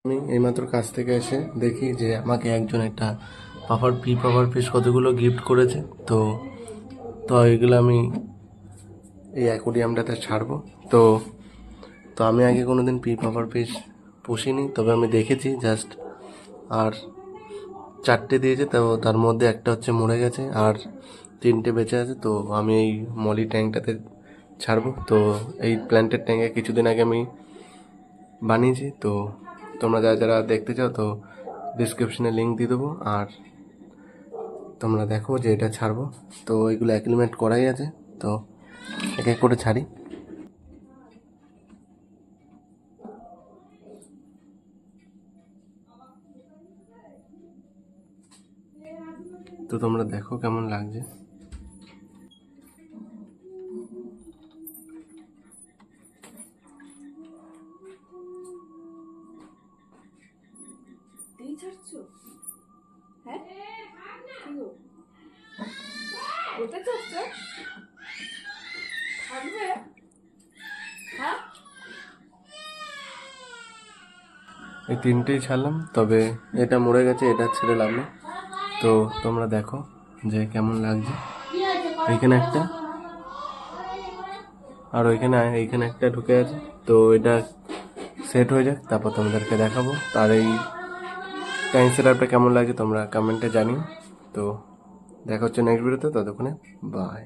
আমি এইমাত্র কাজ থেকে এসে দেখি যে আমাকে একজন একটা পাফার ফিশ কতগুলো গিফট করেছে। তো তো এগুলো আমি এই অ্যাকোরিয়ামটাতে ছাড়বো। তো তো আমি আগে কোনোদিন পাফার ফিশ পুষিনি, তবে আমি দেখেছি জাস্ট। আর 4টে দিয়েছে, তো তার মধ্যে একটা হচ্ছে মরে গেছে আর 3টে বেঁচে আছে। তো আমি এই মলি ট্যাঙ্কটাতে ছাড়বো। তো এই প্ল্যান্টের ট্যাঙ্কে কিছুদিন আগে আমি বানিয়েছি। তো তোমরা যারা যারা দেখতে চাও তো ডিসক্রিপশনে লিঙ্ক দিয়ে দেবো, আর তোমরা দেখো যে এটা ছাড়বো। তো এগুলো অ্যাক্লিমেট করাই আছে, তো এক এক করে ছাড়ি। তো তোমরা দেখো কেমন লাগছে। ছাড়ছো? হ্যাঁ কি গো ওটা ছাড়ছো? থাকবে? হ্যাঁ এই 3টেই ছাড়লাম, তবে এটা মরে গেছে, এটা ছেড়ে লাভ নেই। তো তোমরা দেখো যে কেমন লাগছে। এইখানে একটা, আর এইখানে একটা ঢুকে আছে। তো এটা সেট হয়ে যাক, তারপর তোমাদেরকে দেখাবো। তার এই টাইম সেটআপটা কেমন লাগছে তোমরা কমেন্টে জানিও। তো দেখা হচ্ছে নেক্সট ভিডিওতে, ততক্ষণে বাই।